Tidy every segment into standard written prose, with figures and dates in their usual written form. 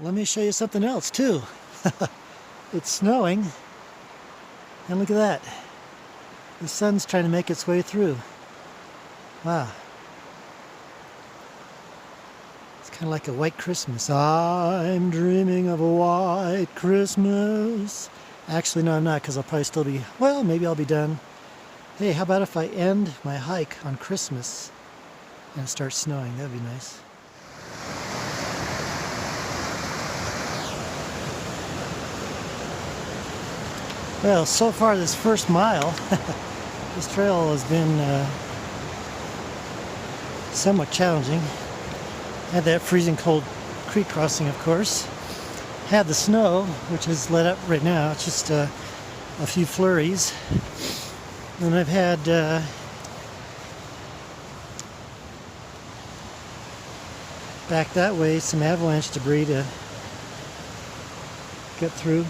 Let me show you something else too. It's snowing, and look at that. The sun's trying to make its way through. Wow. It's kind of like a white Christmas. I'm dreaming of a white Christmas. Actually, no, I'm not, because I'll probably still be, well, maybe I'll be done. Hey, how about if I end my hike on Christmas and it starts snowing? That'd be nice. Well, so far this first mile, this trail has been somewhat challenging. Had that freezing cold creek crossing, of course. Had the snow, which is let up right now. It's just a few flurries. And I've had back that way some avalanche debris to get through.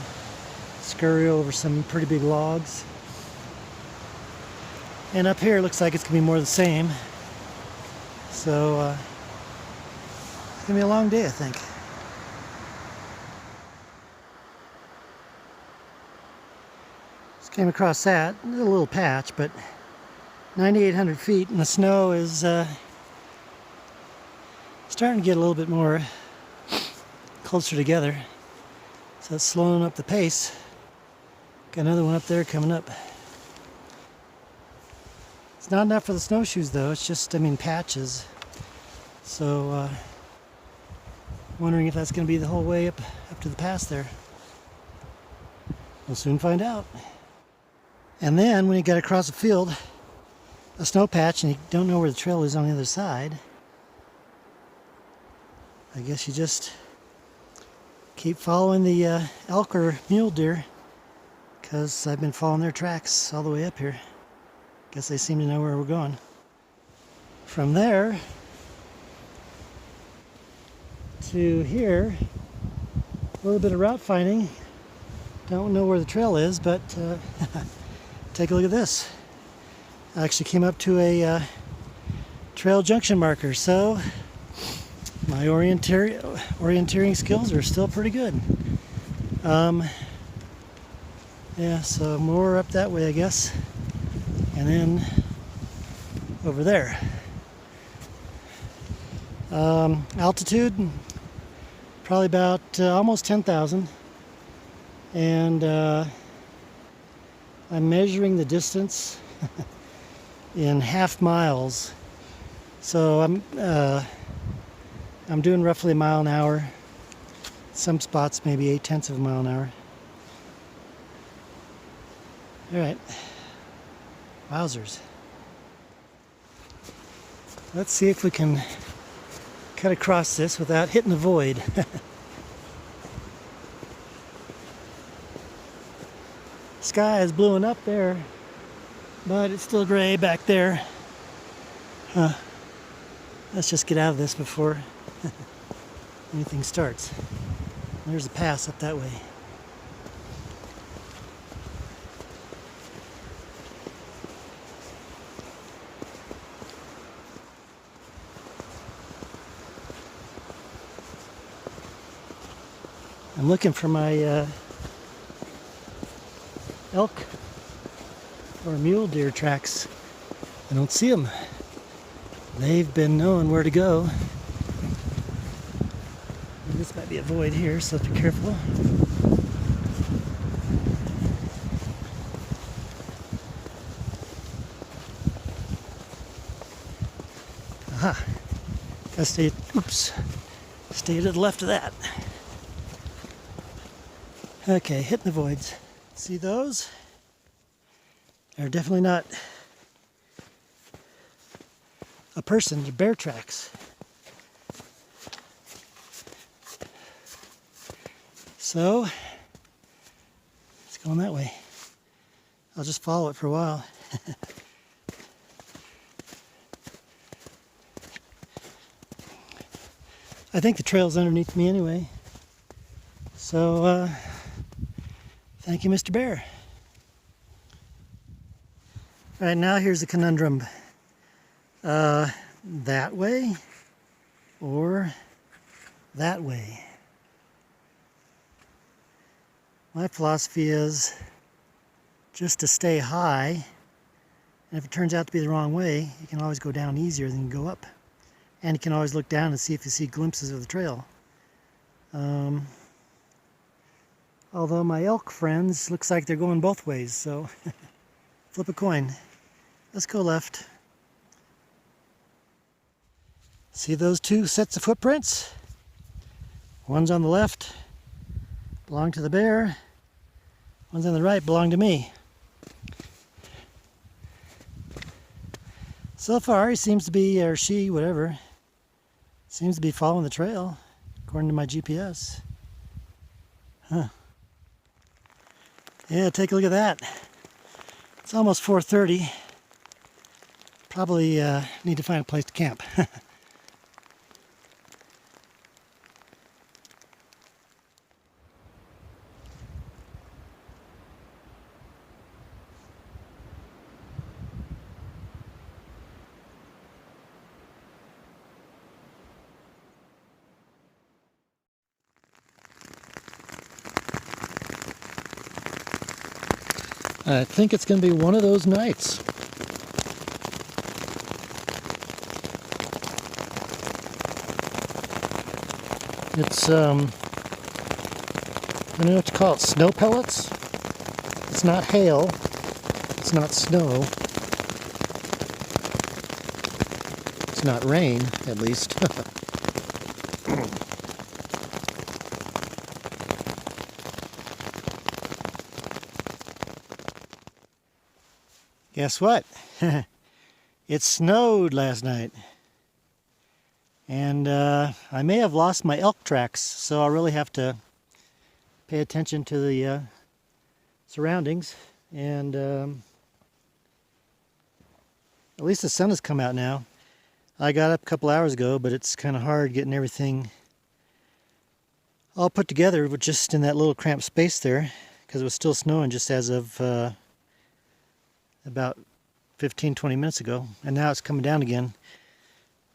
Scurry over some pretty big logs. And up here it looks like it's going to be more of the same. So it's going to be a long day, I think. Just came across that. A little patch, but 9,800 feet, and the snow is starting to get a little bit more closer together. So it's slowing up the pace. Got another one up there coming up. It's not enough for the snowshoes though, it's just, patches. So, wondering if that's going to be the whole way up to the pass there. We'll soon find out. And then, when you get across a field, a snow patch, and you don't know where the trail is on the other side, I guess you just keep following the elk or mule deer, because I've been following their tracks all the way up here. Guess they seem to know where we're going. From there to here, a little bit of route finding. Don't know where the trail is, but take a look at this. I actually came up to a trail junction marker, so my orienteering skills are still pretty good. Yeah, so more up that way, I guess. And then over there. Altitude, probably about almost 10,000. And I'm measuring the distance in half miles. So I'm doing roughly a mile an hour. Some spots maybe 0.8 of a mile an hour. All right. Wowzers. Let's see if we can cut across this without hitting the void. Sky is bluing up there, but it's still gray back there. Let's just get out of this before anything starts. There's a pass up that way. I'm looking for my elk or mule deer tracks. I don't see them. They've been knowing where to go. And this might be a void here, so be careful. Aha. Gotta stay to the left of that. Okay, hitting the voids. See those? They're definitely not a person, they're bear tracks. So, it's going that way. I'll just follow it for a while. I think the trail's underneath me anyway. So, thank you, Mr. Bear. All right, now here's the conundrum. That way or that way? My philosophy is just to stay high, and if it turns out to be the wrong way, you can always go down easier than you go up. And you can always look down and see if you see glimpses of the trail. Although my elk friends looks like they're going both ways, so flip a coin. Let's go left. See those two sets of footprints? One's on the left, belong to the bear. One's on the right, belong to me. So far, he seems to be, or she, whatever, seems to be following the trail, according to my GPS. Huh. Yeah, take a look at that. It's almost 4:30. Probably need to find a place to camp. I think it's going to be one of those nights. It's, I don't know what to call it, snow pellets? It's not hail, it's not snow, it's not rain, at least. Guess what? It snowed last night. And I may have lost my elk tracks, so I'll really have to pay attention to the surroundings. And at least the sun has come out now. I got up a couple hours ago, but it's kind of hard getting everything all put together with just in that little cramped space there, because it was still snowing just as of about 15-20 minutes ago, and now it's coming down again.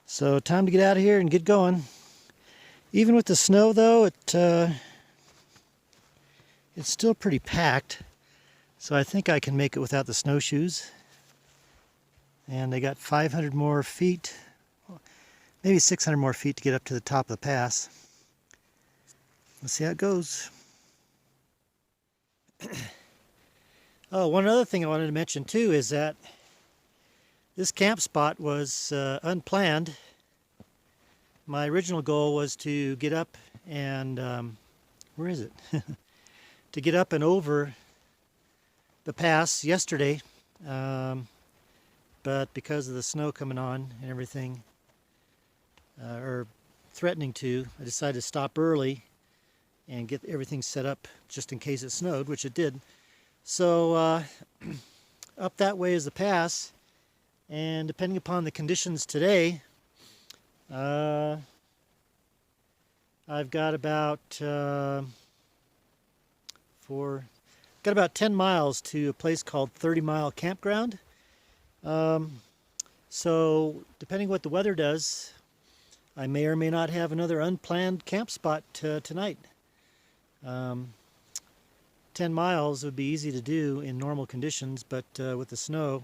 So time to get out of here and get going. Even with the snow though, it's still pretty packed, so I think I can make it without the snowshoes. And I got 500 more feet, maybe 600 more feet to get up to the top of the pass. Let's see how it goes. Oh, one other thing I wanted to mention too is that this camp spot was unplanned. My original goal was to get up and, where is it? To get up and over the pass yesterday, but because of the snow coming on and everything, or threatening to, I decided to stop early and get everything set up just in case it snowed, which it did. So up that way is the pass, and depending upon the conditions today, I've got about 10 miles to a place called 30 Mile Campground. So depending what the weather does, I may or may not have another unplanned camp spot tonight. 10 miles would be easy to do in normal conditions, but with the snow,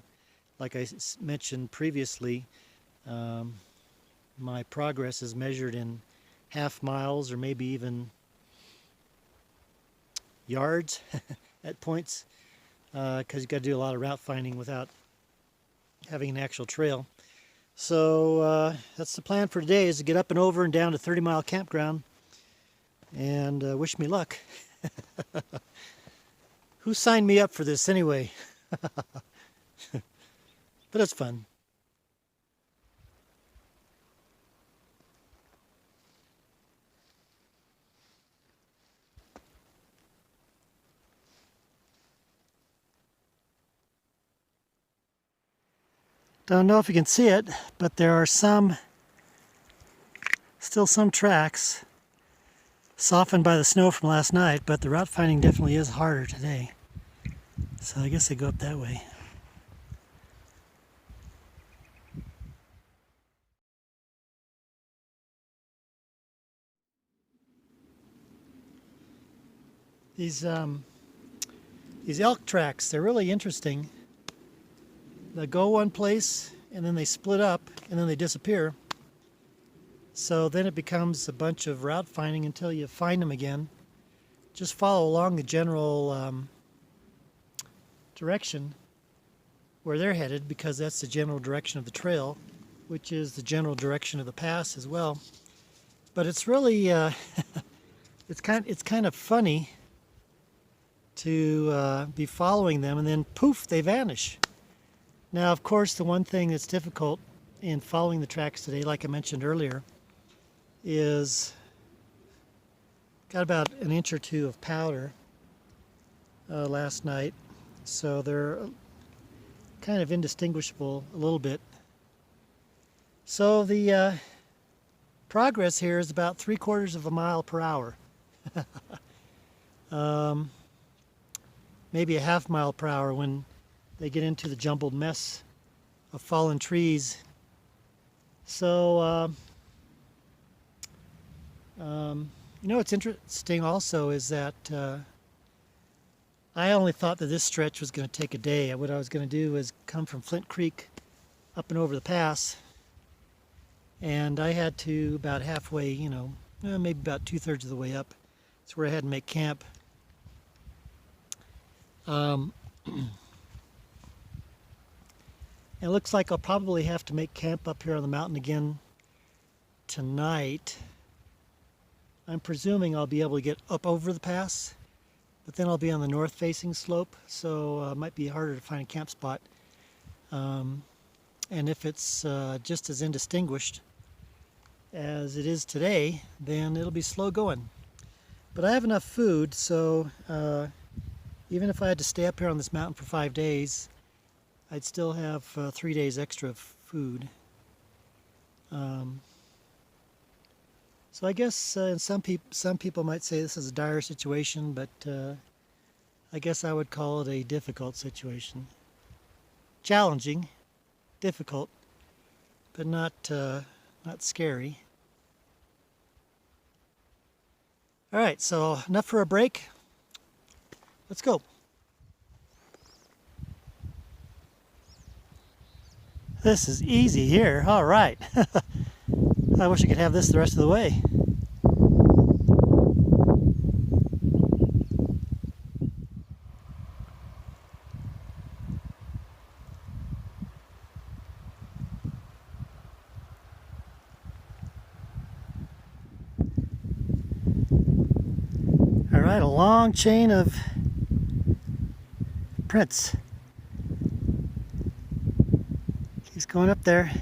like I mentioned previously, my progress is measured in half miles or maybe even yards at points, because you've got to do a lot of route finding without having an actual trail. So that's the plan for today, is to get up and over and down to 30 Mile Campground, and wish me luck. Who signed me up for this anyway? But it's fun. Don't know if you can see it, but there are still some tracks softened by the snow from last night, but the route finding definitely is harder today. So I guess I go up that way. These elk tracks, they're really interesting. They go one place and then they split up and then they disappear. So then it becomes a bunch of route finding until you find them again. Just follow along the general direction where they're headed, because that's the general direction of the trail, which is the general direction of the pass as well. But it's really it's kind of funny to be following them, and then poof, they vanish. Now, of course, the one thing that's difficult in following the tracks today, like I mentioned earlier, is got about an inch or two of powder last night, so they're kind of indistinguishable a little bit. So the progress here is about 3/4 of a mile per hour. Maybe a half mile per hour when they get into the jumbled mess of fallen trees. So you know what's interesting also is that I only thought that this stretch was going to take a day. What I was going to do was come from Flint Creek up and over the pass, and I had to about halfway, you know, maybe about 2/3 of the way up. That's where I had to make camp. It looks like I'll probably have to make camp up here on the mountain again tonight. I'm presuming I'll be able to get up over the pass, but then I'll be on the north-facing slope, so it might be harder to find a camp spot. And if it's just as indistinguished as it is today, then it'll be slow going. But I have enough food, so even if I had to stay up here on this mountain for 5 days, I'd still have 3 days extra of food. So I guess some people might say this is a dire situation, but I guess I would call it a difficult situation. Challenging, difficult, but not scary. All right, so enough for a break. Let's go. This is easy here. All right. I wish I could have this the rest of the way. All right, a long chain of prints. Keeps going up there,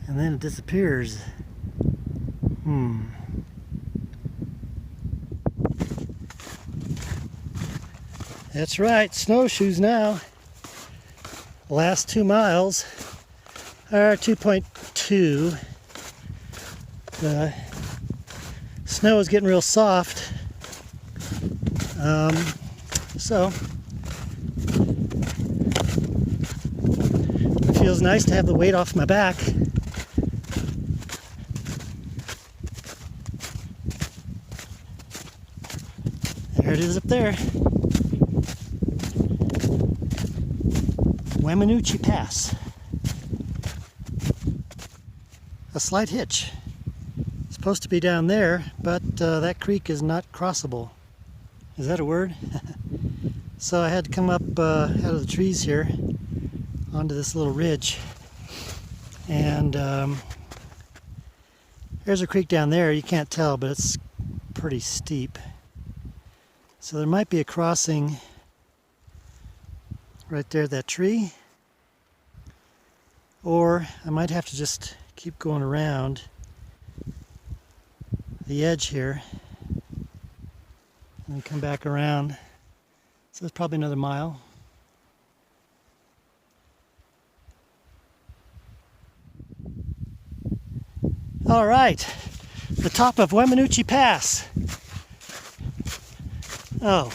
and then it disappears. That's right, snowshoes now. Last 2 miles are 2.2. The snow is getting real soft, so it feels nice to have the weight off my back. There it is up there. Weminuche Pass. A slight hitch. It's supposed to be down there, but that creek is not crossable. Is that a word? So I had to come up out of the trees here onto this little ridge. And there's a creek down there. You can't tell, but it's pretty steep. So there might be a crossing right there at that tree, or I might have to just keep going around the edge here and then come back around. So it's probably another mile. All right, the top of Weminuche Pass. Oh,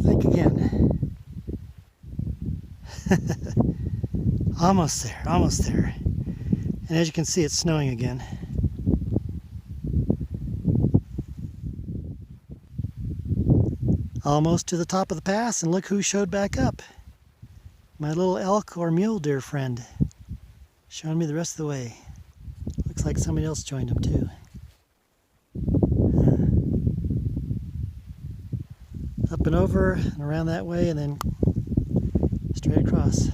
think again. Almost there, almost there. And as you can see, it's snowing again. Almost to the top of the pass, and look who showed back up. My little elk or mule deer friend, showing me the rest of the way. Looks like somebody else joined him too. Up and over and around that way, and then straight across.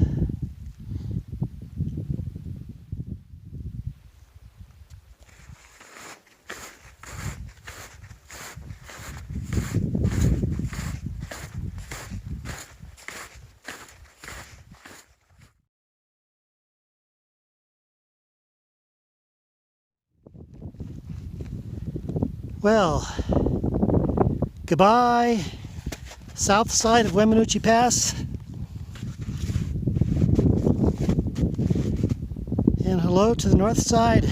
Well, goodbye, south side of Weminuche Pass, and hello to the north side.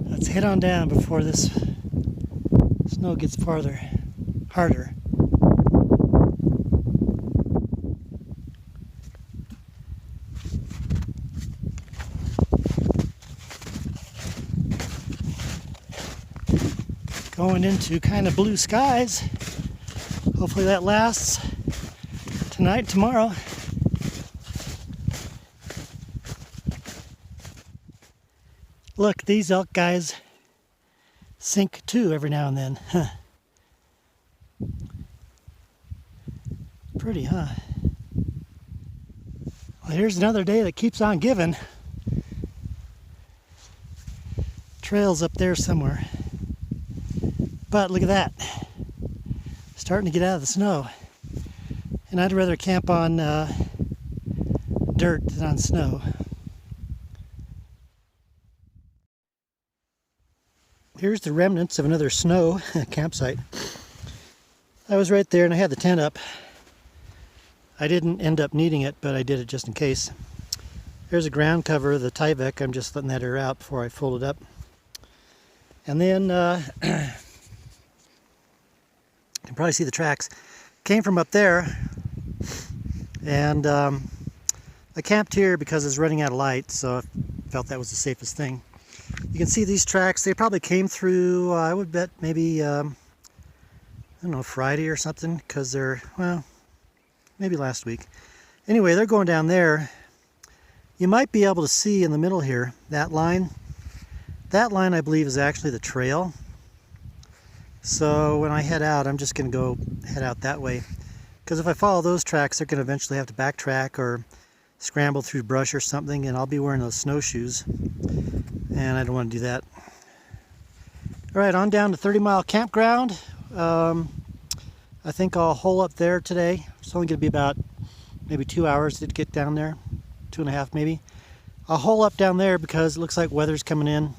Let's head on down before this snow gets harder. Going into kind of blue skies. Hopefully that lasts tonight, tomorrow. Look, these elk guys sink too every now and then. Huh. Pretty, huh? Well, here's another day that keeps on giving. Trail's up there somewhere. But look at that. Starting to get out of the snow. And I'd rather camp on dirt than on snow. Here's the remnants of another snow campsite. I was right there and I had the tent up. I didn't end up needing it, but I did it just in case. There's a ground cover, the Tyvek. I'm just letting that air out before I fold it up. And then you can probably see the tracks. Came from up there, and I camped here because I was running out of light, so I felt that was the safest thing. You can see these tracks. They probably came through, I would bet maybe, I don't know, Friday or something, because they're, well, maybe last week. Anyway, they're going down there. You might be able to see in the middle here, that line. That line, I believe, is actually the trail. So when I head out, I'm just going to go head out that way. Because if I follow those tracks, they're going to eventually have to backtrack or scramble through brush or something, and I'll be wearing those snowshoes. And I don't want to do that. All right, on down to 30 Mile Campground. I think I'll hole up there today. It's only going to be about maybe 2 hours to get down there. 2.5 maybe. I'll hole up down there because it looks like weather's coming in.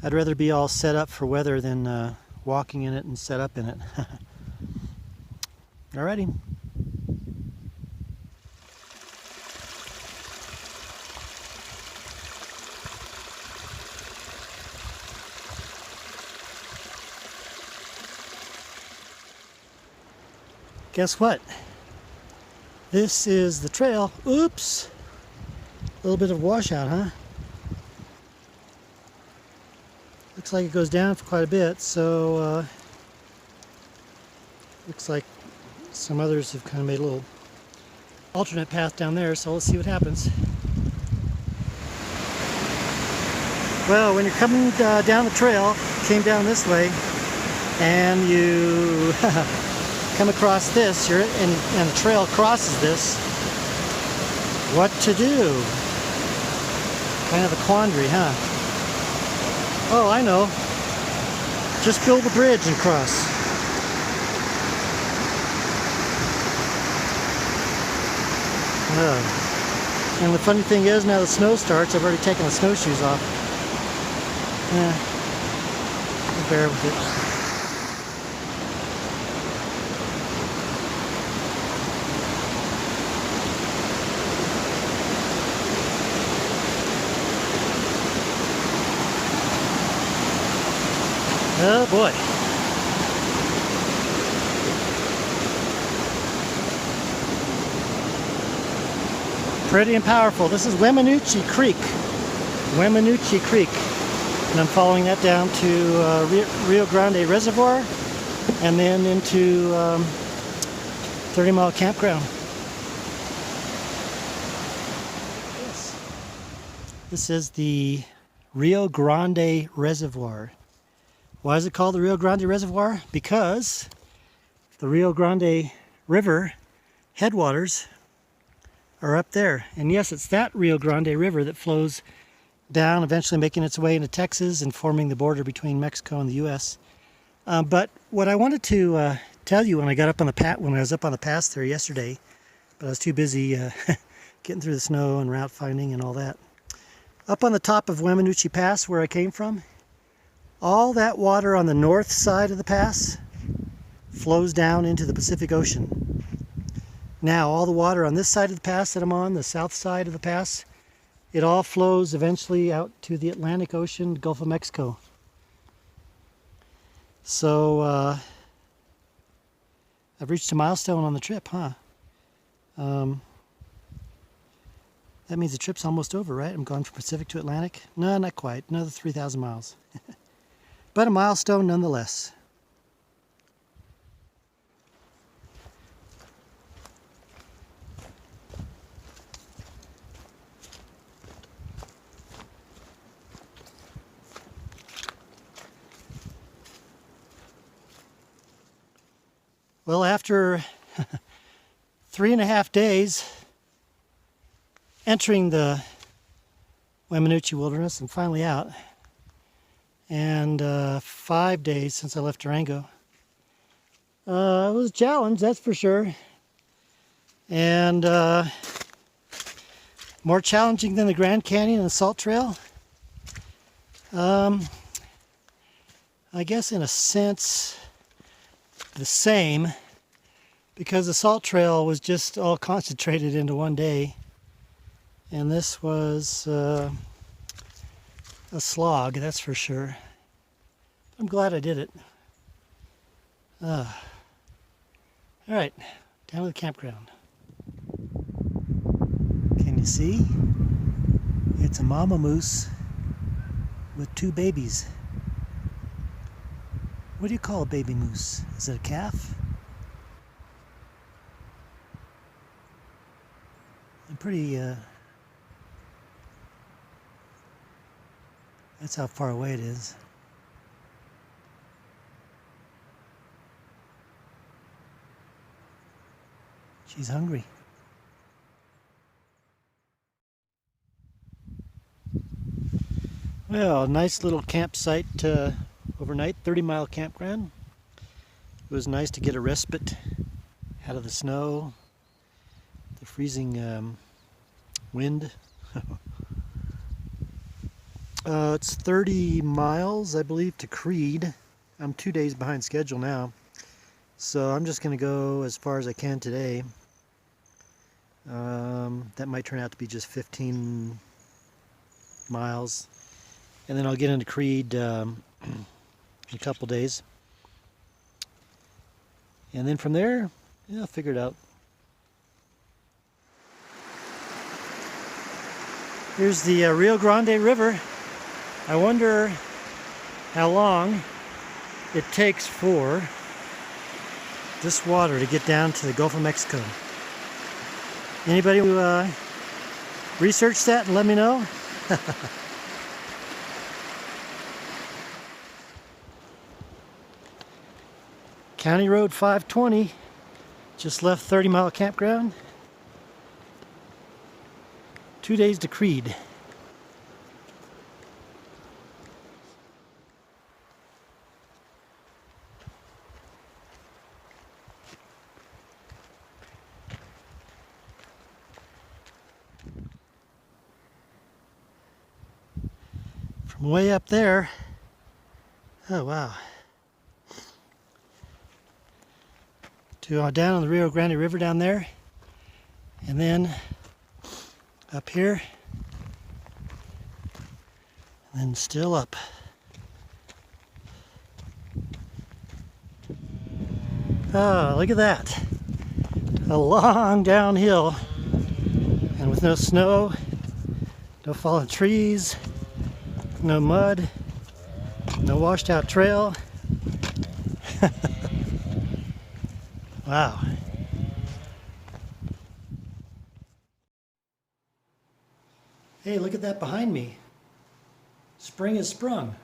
I'd rather be all set up for weather than walking in it and set up in it. Alrighty. Guess what? This is the trail. Oops! A little bit of washout, huh? Looks like it goes down for quite a bit, so looks like some others have kind of made a little alternate path down there, so let's see what happens. Well, when you're coming down the trail, came down this way, and you come across this, and the trail crosses this, what to do? Kind of a quandary, huh? Oh, I know. Just build a bridge and cross. And the funny thing is, now the snow starts, I've already taken the snowshoes off. I'll bear with it. Oh boy. Pretty and powerful. This is Weminuche Creek. And I'm following that down to Rio Grande Reservoir. and then into 30 Mile Campground. This is the Rio Grande Reservoir. Why is it called the Rio Grande Reservoir? Because the Rio Grande River headwaters are up there. And yes, it's that Rio Grande River that flows down, eventually making its way into Texas and forming the border between Mexico and the U.S. But what I wanted to tell you when I was up on the pass there yesterday, but I was too busy getting through the snow and route finding and all that. Up on the top of Waminuche Pass, where I came from, all that water on the north side of the pass flows down into the Pacific Ocean. Now, all the water on this side of the pass that I'm on, the south side of the pass, it all flows eventually out to the Atlantic Ocean, Gulf of Mexico. So, I've reached a milestone on the trip, huh? That means the trip's almost over, right? I'm going from Pacific to Atlantic? No, not quite. Another 3,000 miles. But a milestone nonetheless. Well, after 3.5 days entering the Waminuche Wilderness and finally out, and 5 days since I left Durango, it was a challenge, that's for sure, and more challenging than the Grand Canyon and the Salt Trail. I guess in a sense the same, because the Salt Trail was just all concentrated into one day, and this was a slog, that's for sure. I'm glad I did it. All right, down to the campground. Can you see? It's a mama moose with 2 babies. What do you call a baby moose? Is it a calf? I'm pretty, that's how far away it is. She's hungry. Well, nice little campsite overnight, 30 Mile Campground. It was nice to get a respite out of the snow, the freezing wind. It's 30 miles, I believe, to Creede. I'm 2 days behind schedule now, so I'm just going to go as far as I can today. That might turn out to be just 15 miles, and then I'll get into Creede in a couple days, and then from there, yeah, I'll figure it out. Here's the Rio Grande River. I wonder how long it takes for this water to get down to the Gulf of Mexico. Anybody who researched that and let me know? County Road 520, just left 30 Mile Campground. 2 days to Creede. From way up there, oh wow, to down on the Rio Grande River down there, and then up here, and then still up. Oh, look at that. A long downhill, and with no snow, no fallen trees, no mud, no washed out trail. Wow. Hey, look at that behind me. Spring has sprung.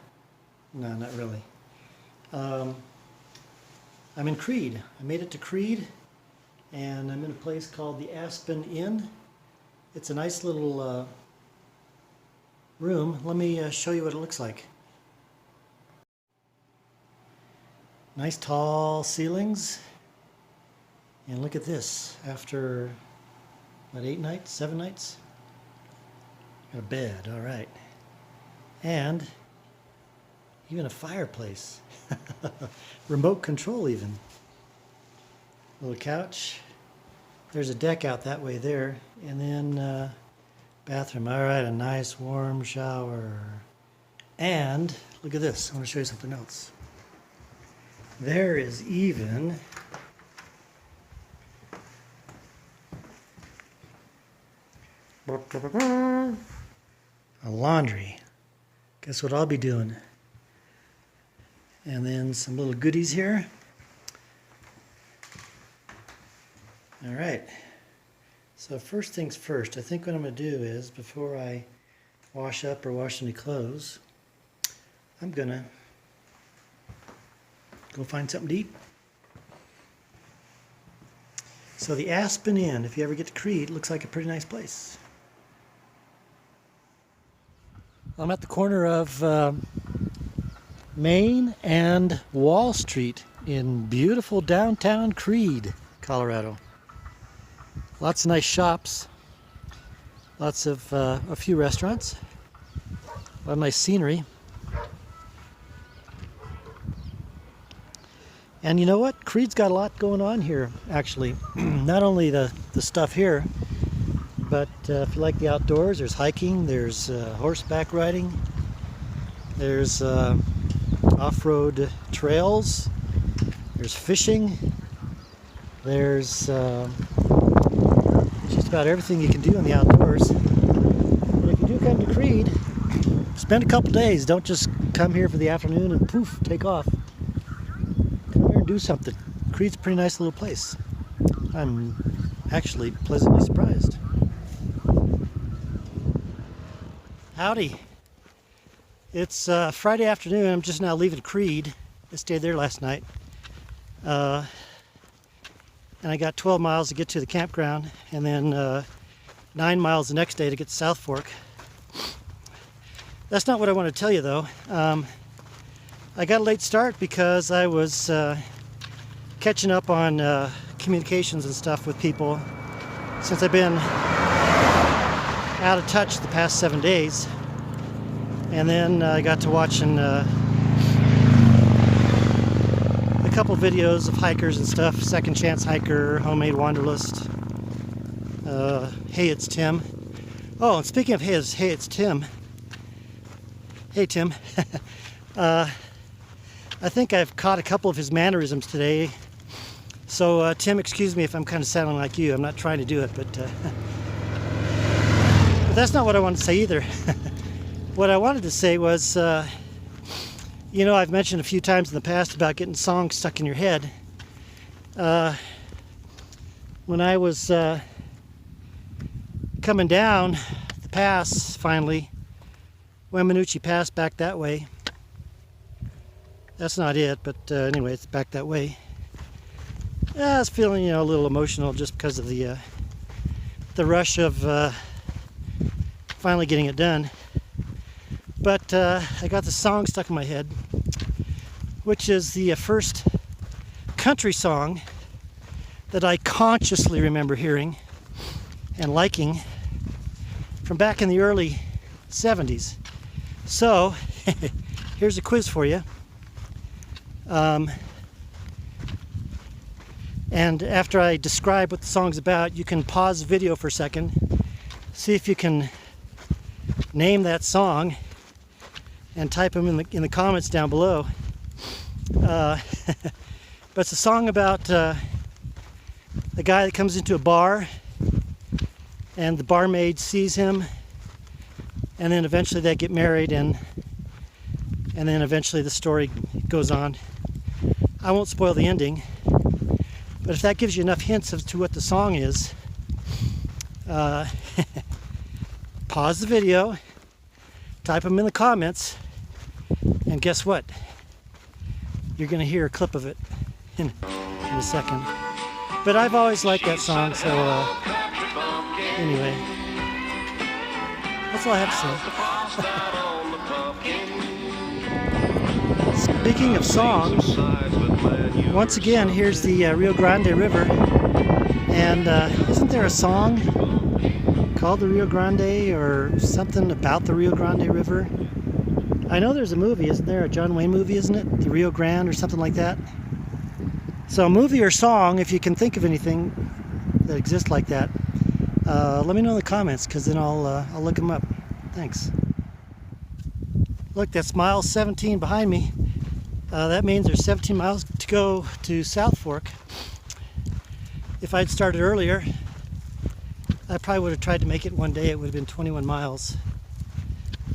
No, not really. I'm in Creede. I made it to Creede, and I'm in a place called the Aspen Inn. It's a nice little room. Let me show you what it looks like. Nice tall ceilings. And look at this. After, what, 8 nights, 7 nights? Got a bed, all right. And even a fireplace. Remote control even. Little couch. There's a deck out that way there. And then bathroom. All right, a nice warm shower. And look at this. I want to show you something else. There is even a laundry. Guess what I'll be doing? And then some little goodies here. All right. So first things first, I think what I'm going to do is, before I wash up or wash any clothes, I'm going to go find something to eat. So the Aspen Inn, if you ever get to Creede, looks like a pretty nice place. I'm at the corner of Main and Wall Street in beautiful downtown Creede, Colorado. Lots of nice shops, lots of a few restaurants, a lot of nice scenery. And you know what? Creede's got a lot going on here, actually. Not only the stuff here, but if you like the outdoors, there's hiking, there's horseback riding, there's off-road trails, there's fishing, there's just about everything you can do in the outdoors. And if you do come to Creede, spend a couple days. Don't just come here for the afternoon and poof, take off. Come here and do something. Creede's a pretty nice little place. I'm actually pleasantly surprised. Howdy. It's Friday afternoon. I'm just now leaving Creede. I stayed there last night. And I got 12 miles to get to the campground, and then 9 miles the next day to get to South Fork. That's not what I want to tell you, though. I got a late start because I was catching up on communications and stuff with people since I've been out of touch the past 7 days. And then I got to watching a couple videos of hikers and stuff. Second Chance Hiker, Homemade Wanderlust. Hey, it's Tim. Oh, and speaking of hey, it's Tim. Hey, Tim. I think I've caught a couple of his mannerisms today. So, Tim, excuse me if I'm kind of sounding like you. I'm not trying to do it, but that's not what I wanted to say either. What I wanted to say was, you know, I've mentioned a few times in the past about getting songs stuck in your head. When I was coming down the pass, finally, Wemanuchi Pass back that way. That's not it, but anyway, it's back that way. I was feeling, you know, a little emotional just because of the rush of finally getting it done. But I got the song stuck in my head, which is the first country song that I consciously remember hearing and liking from back in the early 70s. So, here's a quiz for you. And after I describe what the song's about, you can pause the video for a second, see if you can name that song, and type them in the comments down below. But it's a song about a guy that comes into a bar, and the barmaid sees him, and then eventually they get married, and then eventually the story goes on. I won't spoil the ending, But if that gives you enough hints as to what the song is, pause the video, type them in the comments, and guess what? You're going to hear a clip of it in a second. But I've always liked that song, so anyway, that's all I have to say. Speaking of songs, once again, here's the Rio Grande River, and isn't there a song called the Rio Grande or something about the Rio Grande River? I know there's a movie, isn't there? A John Wayne movie, isn't it? The Rio Grande or something like that. So movie or song, if you can think of anything that exists like that, let me know in the comments, because then I'll look them up. Thanks. Look, that's mile 17 behind me. That means there's 17 miles to go to South Fork. If I'd started earlier, I probably would have tried to make it one day. It would have been 21 miles.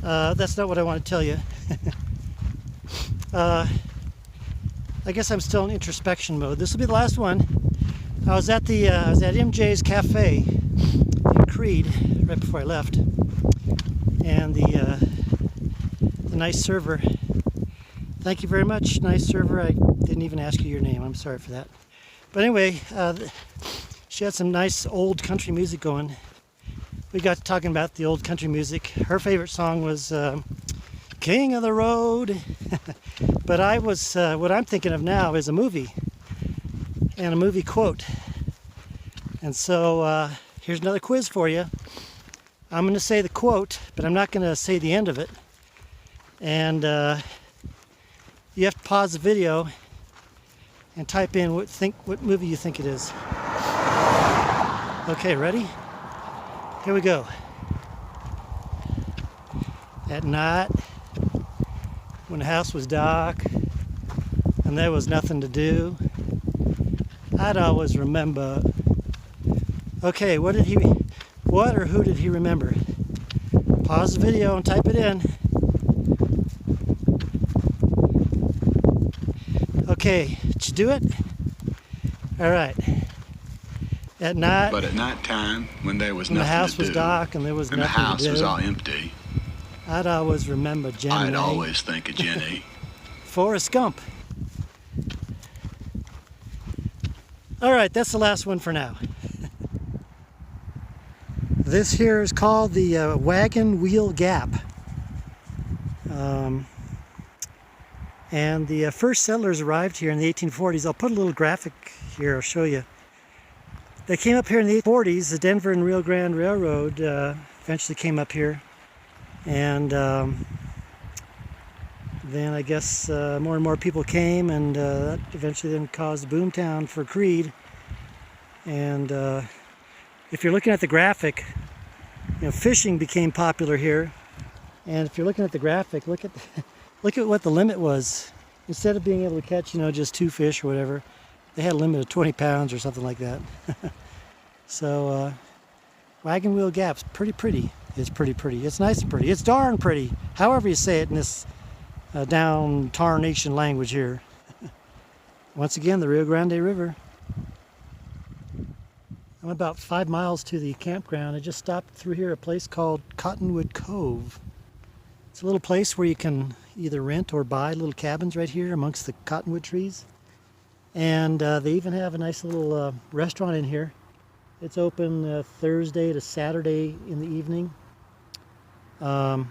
That's not what I want to tell you. I guess I'm still in introspection mode. This will be the last one. I was at MJ's Cafe in Creede right before I left, and the nice server. Thank you very much, nice server. I didn't even ask you your name. I'm sorry for that. But anyway, she had some nice old country music going. We got to talking about the old country music. Her favorite song was King of the Road. But what I'm thinking of now is a movie, and a movie quote. And so here's another quiz for you. I'm going to say the quote, but I'm not going to say the end of it. And you have to pause the video and type in what movie you think it is. Okay, ready? Here we go. At night, when the house was dark and there was nothing to do, I'd always remember. Okay, what or who did he remember? Pause the video and type it in. Okay, did you do it? All right. At night. But at night time, when there was nothing to do, the house was dark and there was nothing to do, and the house was all empty, I'd always remember Jenny. I'd always think of Jenny. Forrest Gump. All right, that's the last one for now. This here is called the Wagon Wheel Gap. And the first settlers arrived here in the 1840s. I'll put a little graphic here, I'll show you. They came up here in the 1840s. The Denver and Rio Grande Railroad eventually came up here. And then I guess more and more people came, and that eventually then caused boomtown for Creede. And if you're looking at the graphic, fishing became popular here. And if you're looking at the graphic, look at what the limit was. Instead of being able to catch, just 2 fish or whatever, they had a limit of 20 pounds or something like that. So, Wagon Wheel Gap's pretty pretty. It's pretty pretty. It's nice and pretty. It's darn pretty. However you say it in this down tarnation language here. Once again, the Rio Grande River. I'm about 5 miles to the campground. I just stopped through here, a place called Cottonwood Cove. It's a little place where you can either rent or buy little cabins right here amongst the cottonwood trees. And they even have a nice little restaurant in here. It's open Thursday to Saturday in the evening. They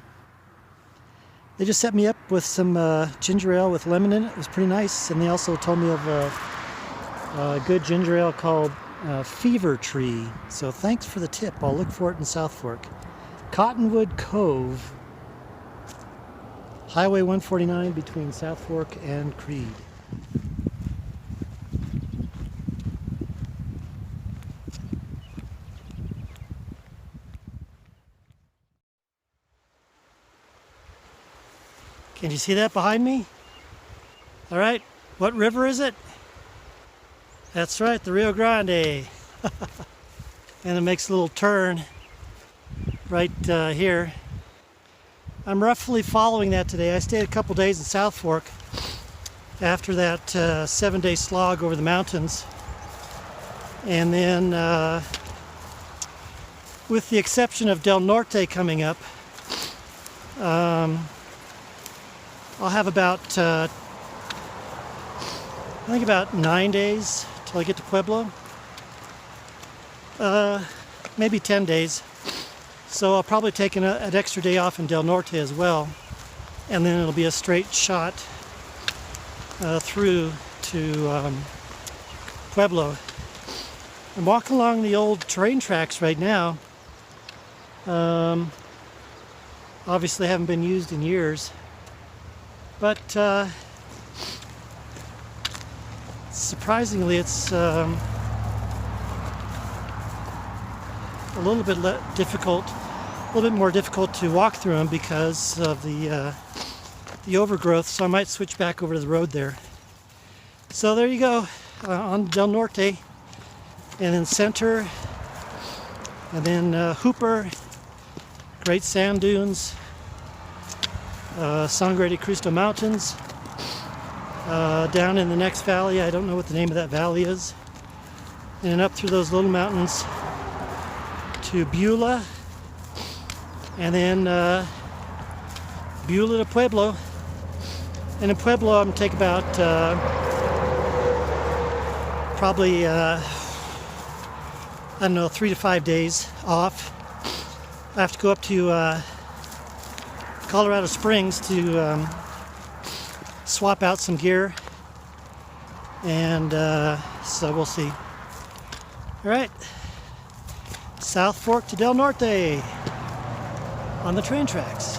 just set me up with some ginger ale with lemon in it. It was pretty nice. And they also told me of a good ginger ale called Fever Tree. So thanks for the tip. I'll look for it in South Fork. Cottonwood Cove. Highway 149 between South Fork and Creede. Can you see that behind me? All right, what river is it? That's right, the Rio Grande. And it makes a little turn right here. I'm roughly following that today. I stayed a couple days in South Fork after that 7-day slog over the mountains. And then, with the exception of Del Norte coming up, I'll have about, I think about 9 days till I get to Pueblo. Maybe 10 days. So I'll probably take an extra day off in Del Norte as well. And then it'll be a straight shot through to Pueblo. I'm walking along the old train tracks right now. Obviously haven't been used in years. But surprisingly, it's a little bit difficult, a little bit more difficult to walk through them because of the overgrowth. So I might switch back over to the road there. So there you go, on Del Norte, and then Center, and then Hooper, great sand dunes, Sangre de Cristo Mountains. Down in the next valley, I don't know what the name of that valley is, and then up through those little mountains to Beulah, and then Beulah to Pueblo. And in Pueblo, I'm going to take about probably, I don't know, 3 to 5 days off. I have to go up to Colorado Springs to swap out some gear, and so we'll see. All right, South Fork to Del Norte on the train tracks.